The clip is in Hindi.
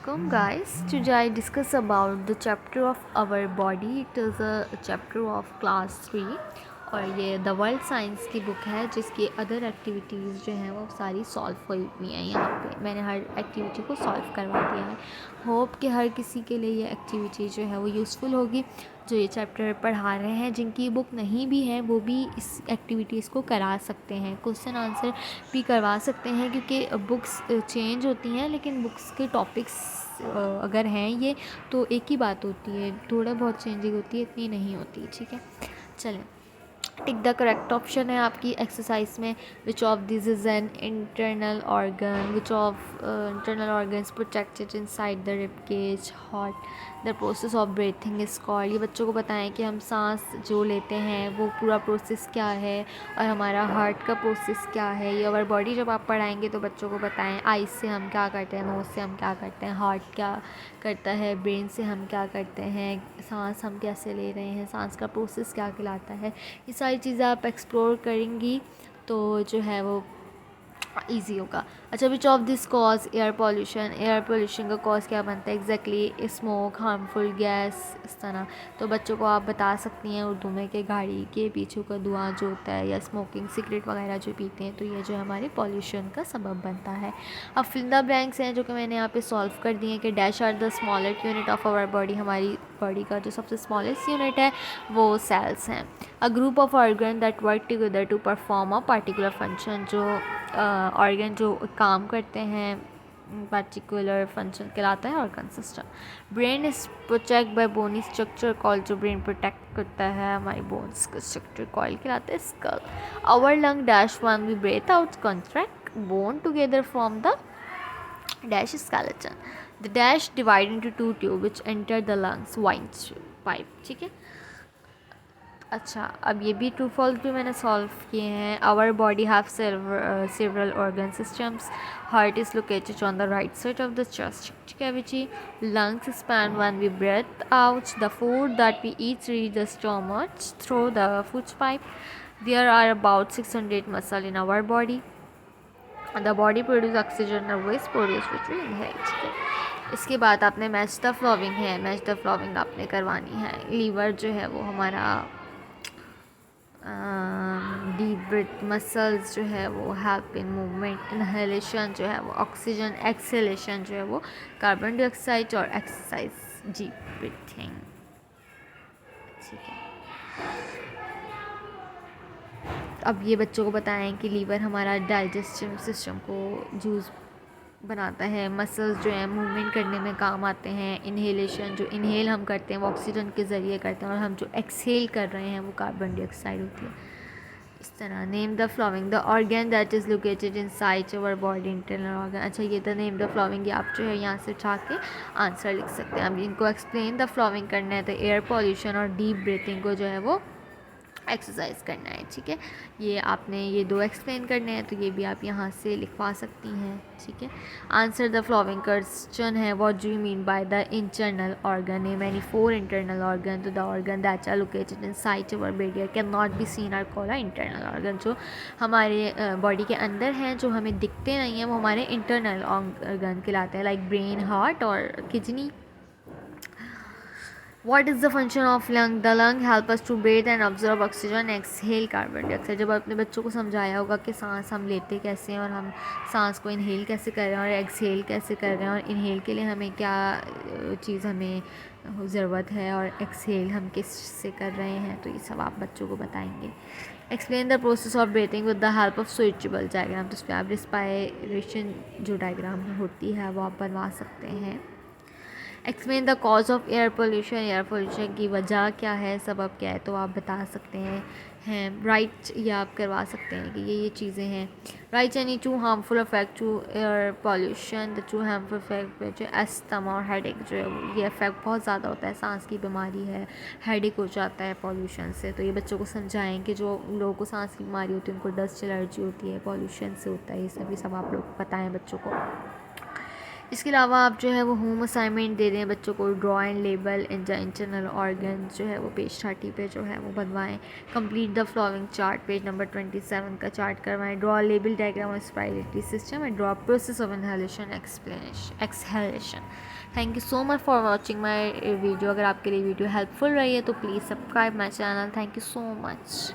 Welcome guys. Today I discuss about the chapter of our body. It is a chapter of class 3 और ये द वर्ल्ड साइंस की बुक है जिसकी अदर एक्टिविटीज़ जो हैं वो सारी सॉल्व हुई हुई हैं। यहाँ पे मैंने हर एक्टिविटी को सॉल्व करवा दिया है। होप कि हर किसी के लिए ये एक्टिविटी जो है वो यूज़फुल होगी। जो ये चैप्टर पढ़ा रहे हैं जिनकी बुक नहीं भी है वो भी इस एक्टिविटीज़ को करा सकते हैं, क्वेश्चन आंसर भी करवा सकते हैं, क्योंकि बुक्स चेंज होती हैं लेकिन बुक्स के टॉपिक्स अगर हैं ये तो एक ही बात होती है, थोड़ा बहुत चेंजिंग होती है, इतनी नहीं होती। ठीक है, चलें। टिक द करेक्ट ऑप्शन है आपकी एक्सरसाइज में। Which of this is an internal organ, which of internal organs protected inside the rib cage, heart, the process of breathing is called. ये बच्चों को बताएं कि हम सांस जो लेते हैं वो पूरा प्रोसेस क्या है और हमारा हार्ट का प्रोसेस क्या है। ये ओवर बॉडी जब आप पढ़ाएंगे तो बच्चों को बताएं आइज से हम क्या करते हैं, नोज़ से हम क्या करते हैं, हार्ट क्या करता है, ब्रेन से हम क्या करते हैं, सांस हम कैसे ले रहे हैं, सांस का प्रोसेस क्या कहलाता है। ये सारी चीज़ें आप एक्सप्लोर करेंगी तो जो है वो ईजी होगा। अच्छा, विच of this cause air pollution, air pollution का कॉज क्या बनता है एग्जैक्टली, स्मोक, हार्मफुल गैस, इस तरह। तो बच्चों को आप बता सकती हैं उर्दू में कि गाड़ी के पीछे का धुआं जो होता है या स्मोकिंग सिगरेट वगैरह जो पीते हैं तो ये जो हमारे पॉल्यूशन का सबब बनता है। अब फिल द ब्लैंक्स हैं जो कि मैंने यहाँ पे सॉल्व कर दिए कि dash are the smallest unit of our body, हमारी बॉडी का जो सबसे स्मॉलेस्ट यूनिट है वो सेल्स हैं। A group of organ that work together to perform a particular function, जो ऑर्गन जो काम करते हैं पार्टिकुलर फंक्शन कहलाता है organ system. Brain is protect by bony structure call, जो ब्रेन प्रोटेक्ट करता है हमारी बोन्स का स्ट्रक्चर कॉल कहलाता है skull. Our lung dash one we breathe out contract bone together from the dash skeleton. The dash divide into two tube which enter the lungs, wine pipe. ठीक है, अच्छा अब ये भी ट्रू फॉल्स भी मैंने सॉल्व किए हैं। Our body have several organ systems, heart is located on the right side of the chest cavity, lungs expand when we breathe out, the food that we eat reach the stomach through the food pipe, there are about 600 muscles in our body, the body produce oxygen and waste produce which we inhale। ठीक है, इसके बाद आपने मैच द फ्लोविंग है, मैच द फ्लोविंग आपने करवानी है। लीवर जो है वो हमारा डीप ब्रीथ, मसल्स जो है वो हेल्प इन मूवमेंट, इनहेलेशन जो है वो ऑक्सीजन, एक्सेलेशन जो है वो कार्बन डाइऑक्साइड और एक्सरसाइज डीप ब्रीथिंग। ठीक है, अब ये बच्चों को बताएं कि लीवर हमारा डाइजेस्टिव सिस्टम को जूस बनाता है, मसल्स जो है मूवमेंट करने में काम आते हैं, इनहेलेशन जो इनहेल हम करते हैं वो ऑक्सीजन के ज़रिए करते हैं और हम जो एक्सहेल कर रहे हैं वो कार्बन डाइऑक्साइड होती है। इस तरह name the following, the organ that is located inside our body, internal organ. अच्छा, ये द नेम द फ्लोविंग, ये आप जो है यहाँ से उठा के आंसर लिख सकते हैं। अब इनको एक्सप्लेन द फ्लोविंग करना है तो एयर पॉल्यूशन और डीप ब्रीथिंग को जो है वो एक्सरसाइज करना है। ठीक है, ये आपने ये दो एक्सप्लेन करने हैं तो ये भी आप यहाँ से लिखवा सकती हैं। ठीक है, आंसर द फ्लोविंग क्वेश्चन है what do you mean by the internal organ, name any 4 internal organ. तो the organ that are located inside our body can not be seen are called internal organ, जो हमारे बॉडी के अंदर हैं जो हमें दिखते नहीं हैं वो हमारे इंटरनल ऑर्गन कहलाते हैं, लाइक ब्रेन, हार्ट और kidney. What is the function of lung? The lung help us to breathe and absorb oxygen, exhale carbon dioxide। जब अपने बच्चों को समझाया होगा कि सांस हम लेते कैसे हैं और हम सांस को इनहेल कैसे कर रहे हैं और एक्सहेल कैसे कर रहे हैं और इनहेल के लिए हमें क्या चीज़ हमें ज़रूरत है और एक्सहेल हम किस से कर रहे हैं, तो ये सब आप बच्चों को बताएंगे। Explain the process of breathing with the help of switchable diagram, तो उस पर आप रिस्पायरेशन जो डायग्राम होती है वो आप बनवा सकते हैं। Explain the cause of air pollution, air pollution की वजह क्या है, सबब क्या है, तो आप बता सकते हैं राइट, या आप करवा सकते हैं कि ये चीज़ें हैं। Write any two harmful effect to air pollution, the two harmful effect जो अस्थमा और हेडेक जो है ये इफेक्ट बहुत ज़्यादा होता है, सांस की बीमारी है, हेडेक हो जाता है पॉल्यूशन से। तो ये बच्चों को समझाएं कि जो लोगों को सांस की बीमारी होती है उनको डस्ट एलर्जी होती है, पॉल्यूशन से होता है, ये सभी सब आप लोग बताएं बच्चों को। इसके अलावा आप जो है वो होम असाइनमेंट दे दें बच्चों को, draw and label internal organ जो है वो पेज 30 पे जो है वो बनवाएं। Complete the flowing chart, page number 27 का चार्ट करवाएं। Draw label diagram of respiratory system and draw process of inhalation exhalation. Thank you so much for watching my video. अगर आपके लिए वीडियो हेल्पफुल रही है तो please subscribe my channel. Thank you so much.